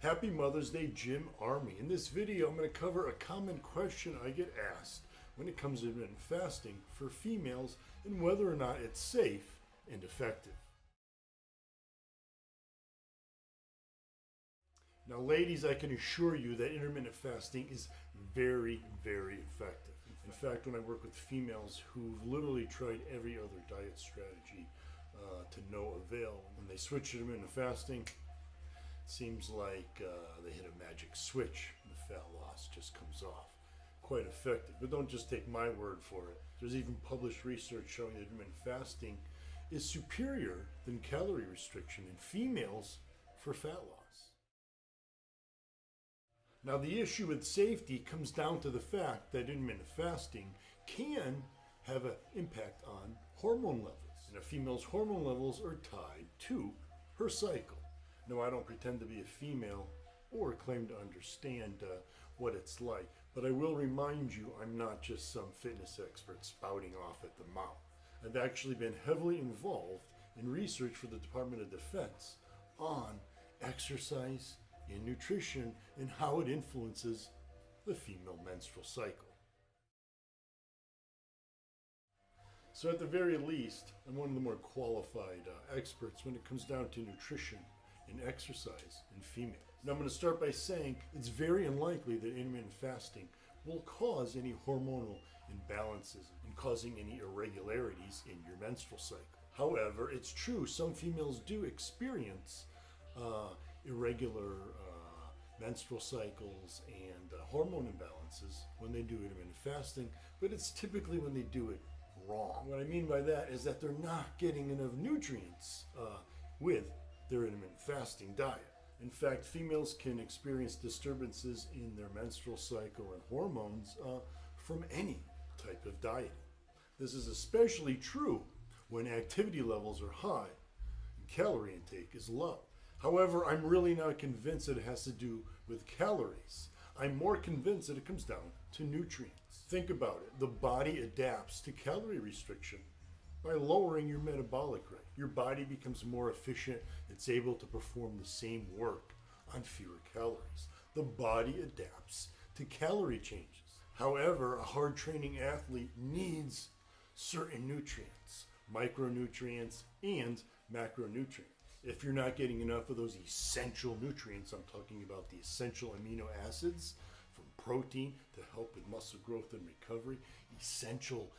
Happy Mother's Day, Gym Army. In this video, I'm going to cover a common question I get asked when it comes to intermittent fasting for females and whether or not it's safe and effective. Now, ladies, I can assure you that intermittent fasting is very, very effective. In fact, when I work with females who've literally tried every other diet strategy to no avail, when they switch to intermittent fasting, it seems like they hit a magic switch and the fat loss just comes off. Quite effective, but don't just take my word for it. There's even published research showing that intermittent fasting is superior than calorie restriction in females for fat loss. Now, the issue with safety comes down to the fact that intermittent fasting can have an impact on hormone levels, and a female's hormone levels are tied to her cycle. No, I don't pretend to be a female or claim to understand what it's like, but I will remind you I'm not just some fitness expert spouting off at the mouth. I've actually been heavily involved in research for the Department of Defense on exercise and nutrition and how it influences the female menstrual cycle. So at the very least, I'm one of the more qualified experts when it comes down to nutrition and exercise in females. Now I'm going to start by saying it's very unlikely that intermittent fasting will cause any hormonal imbalances and causing any irregularities in your menstrual cycle. However, it's true some females do experience irregular menstrual cycles and hormone imbalances when they do intermittent fasting, but it's typically when they do it wrong. What I mean by that is that they're not getting enough nutrients with their intermittent fasting diet. In fact, females can experience disturbances in their menstrual cycle and hormones from any type of dieting. This is especially true when activity levels are high and calorie intake is low. However, I'm really not convinced that it has to do with calories. I'm more convinced that it comes down to nutrients. Think about it. The body adapts to calorie restriction by lowering your metabolic rate. Your body becomes more efficient. It's able to perform the same work on fewer calories. The body adapts to calorie changes. However, a hard training athlete needs certain nutrients, micronutrients and macronutrients. If you're not getting enough of those essential nutrients, I'm talking about the essential amino acids from protein to help with muscle growth and recovery, essential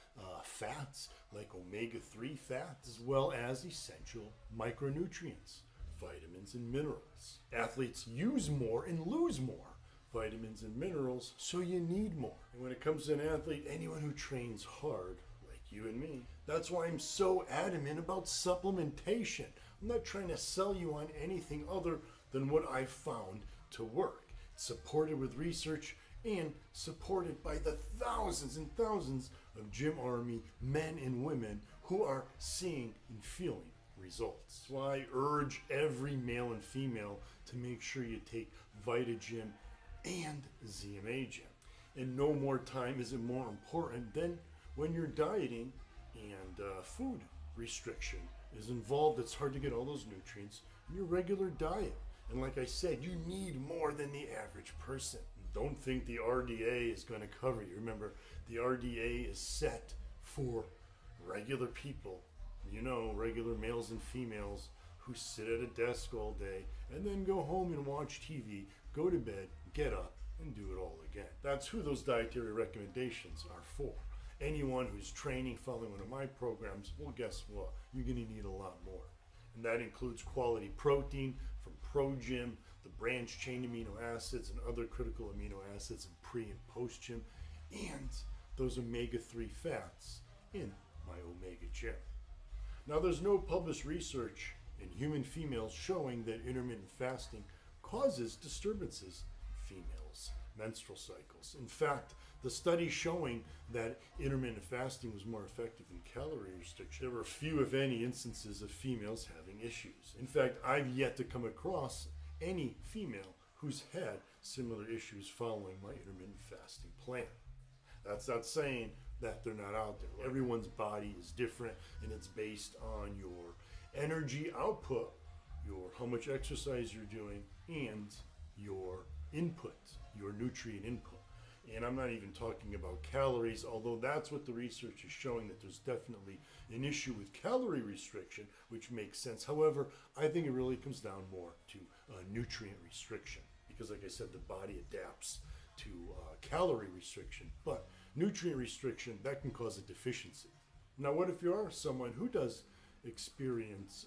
fats like omega-3 fats, as well as essential micronutrients, vitamins and minerals. Athletes use more and lose more vitamins and minerals, so you need more. And when it comes to an athlete, anyone who trains hard, like you and me, that's why I'm so adamant about supplementation. I'm not trying to sell you on anything other than what I've found to work. Supported with research and supported by the thousands and thousands of Gym Army men and women who are seeing and feeling results. That's why I urge every male and female to make sure you take VitaGym and ZMA Gym. And no more time is it more important than when you're dieting and food restriction is involved. It's hard to get all those nutrients in your regular diet. And like I said, you need more than the average person. Don't think the RDA is going to cover you. Remember, the RDA is set for regular people, you know, regular males and females who sit at a desk all day and then go home and watch TV, go to bed, get up, and do it all again. That's who those dietary recommendations are for. Anyone who's training, following one of my programs, well, guess what? You're going to need a lot more. And that includes quality protein from ProGym, the branched chain amino acids and other critical amino acids in pre and post gym, and those omega-3 fats in my Omega Gym. Now, there's no published research in human females showing that intermittent fasting causes disturbances in females' menstrual cycles. In fact, the study showing that intermittent fasting was more effective than calorie restriction, there were few, if any, instances of females having issues. In fact, I've yet to come across any female who's had similar issues following my intermittent fasting plan. That's not saying that they're not out there. Everyone's body is different, and it's based on your energy output, how much exercise you're doing, and your input, your nutrient input. And I'm not even talking about calories, although that's what the research is showing, that there's definitely an issue with calorie restriction, which makes sense. However, I think it really comes down more to nutrient restriction, because like I said, the body adapts to calorie restriction, but nutrient restriction, that can cause a deficiency. Now, what if you are someone who does experience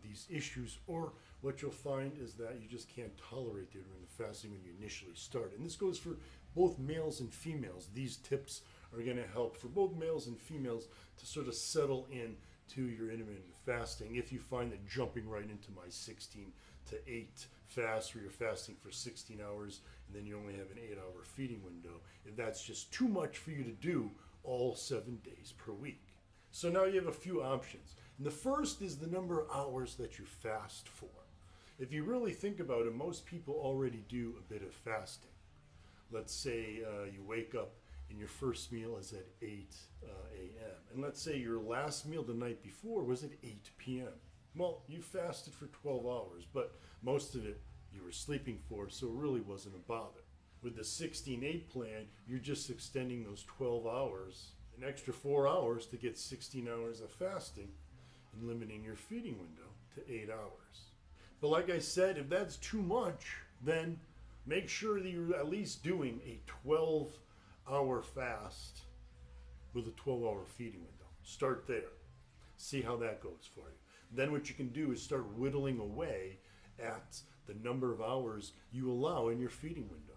these issues, or what you'll find is that you just can't tolerate the intermittent fasting when you initially start? And this goes for both males and females. These tips are going to help for both males and females to sort of settle in to your intermittent fasting. If you find that jumping right into my 16 to 8 fast, where you're fasting for 16 hours and then you only have an 8-hour feeding window, if that's just too much for you to do all 7 days per week. So now you have a few options. And the first is the number of hours that you fast for. If you really think about it, most people already do a bit of fasting. Let's say you wake up and your first meal is at 8 a.m. And let's say your last meal the night before was at 8 p.m. Well, you fasted for 12 hours, but most of it you were sleeping for, so it really wasn't a bother. With the 16-8 plan, you're just extending those 12 hours, an extra 4 hours to get 16 hours of fasting, and limiting your feeding window to 8 hours. But like I said, if that's too much, then make sure that you're at least doing a 12-hour fast with a 12-hour feeding window. Start there. See how that goes for you. Then what you can do is start whittling away at the number of hours you allow in your feeding window.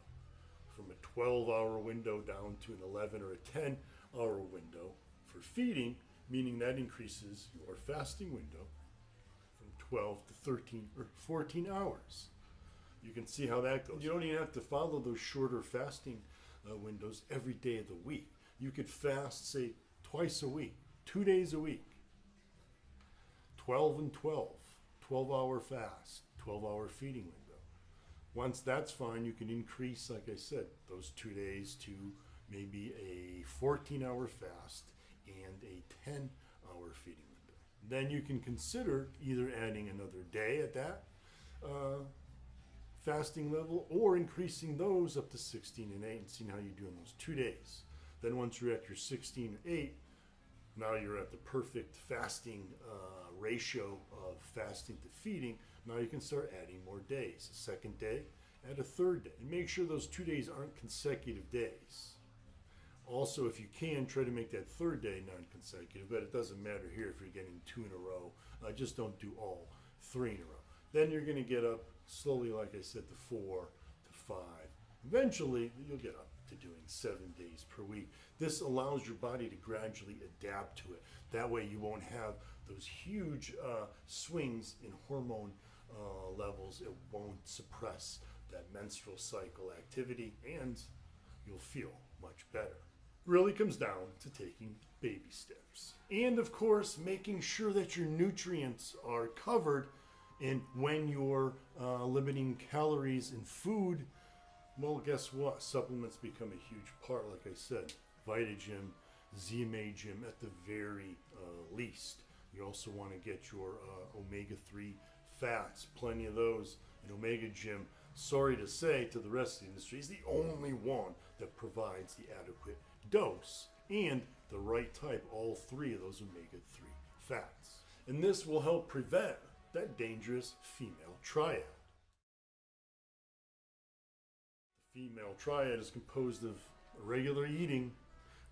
From a 12-hour window down to an 11 or a 10-hour window for feeding, meaning that increases your fasting window from 12 to 13 or 14 hours. You can see how that goes. You don't even have to follow those shorter fasting windows every day of the week. You could fast, say, twice a week, 2 days a week. 12 and 12, 12-hour fast, 12-hour feeding window. Once that's fine, you can increase, like I said, those 2 days to maybe a 14-hour fast and a 10-hour feeding window. Then you can consider either adding another day at that fasting level, or increasing those up to 16 and 8 and seeing how you do in those 2 days. Then once you're at your 16 and 8, now you're at the perfect fasting ratio of fasting to feeding. Now you can start adding more days. A second day, add a third day. And make sure those 2 days aren't consecutive days. Also, if you can, try to make that third day non-consecutive, but it doesn't matter here if you're getting 2 in a row. Just don't do all 3 in a row. Then you're going to get up slowly, like I said, to 4 to 5. Eventually, you'll get up to doing 7 days per week. This allows your body to gradually adapt to it. That way you won't have those huge swings in hormone levels. It won't suppress that menstrual cycle activity, and you'll feel much better. Really comes down to taking baby steps. And of course, making sure that your nutrients are covered. And when you're limiting calories in food, well, guess what? Supplements become a huge part, like I said. Vitagym, ZMA-Gym at the very least. You also want to get your omega-3 fats, plenty of those. And OmegaGym, sorry to say to the rest of the industry, is the only one that provides the adequate dose and the right type, all 3 of those omega-3 fats. And this will help prevent that dangerous female triad. The female triad is composed of regular eating,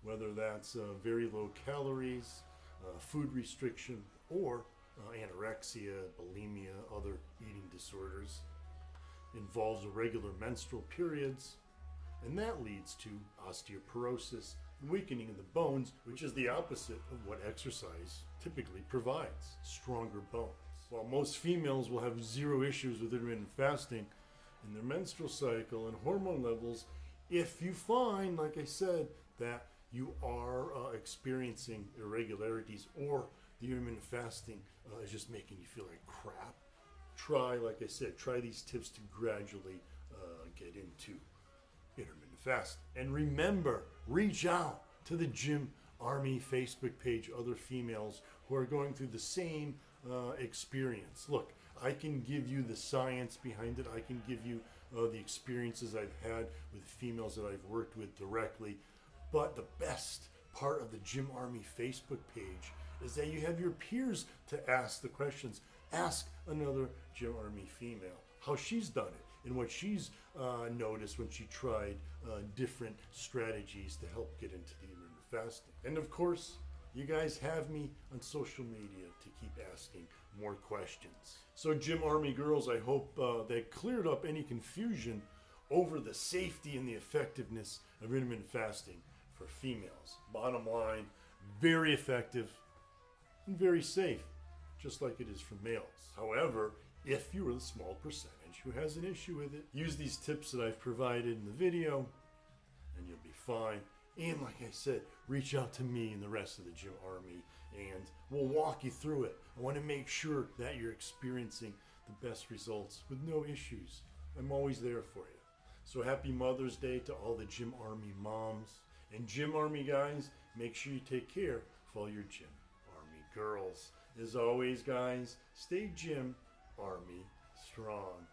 whether that's very low calories, food restriction, or anorexia, bulimia, other eating disorders. Involves irregular menstrual periods, and that leads to osteoporosis, weakening of the bones, which is the opposite of what exercise typically provides, stronger bones. While most females will have zero issues with intermittent fasting in their menstrual cycle and hormone levels, if you find, like I said, that you are experiencing irregularities, or the intermittent fasting is just making you feel like crap, try, like I said, try these tips to gradually get into intermittent fasting. And remember, reach out to the Gym Army Facebook page, other females who are going through the same experience. Look, I can give you the science behind it. I can give you the experiences I've had with females that I've worked with directly. But the best part of the Gym Army Facebook page is that you have your peers to ask the questions. Ask another Gym Army female how she's done it and what she's noticed when she tried different strategies to help get into the intermittent fasting. And of course, you guys have me on social media to keep asking more questions. So Gym Army girls, I hope that cleared up any confusion over the safety and the effectiveness of intermittent fasting for females. Bottom line, very effective and very safe, just like it is for males. However, if you're the small percentage who has an issue with it, use these tips that I've provided in the video and you'll be fine. And like I said, reach out to me and the rest of the Gym Army and we'll walk you through it. I want to make sure that you're experiencing the best results with no issues. I'm always there for you. So happy Mother's Day to all the Gym Army moms. And Gym Army guys, make sure you take care of all your Gym Army girls. As always guys, stay Gym Army strong.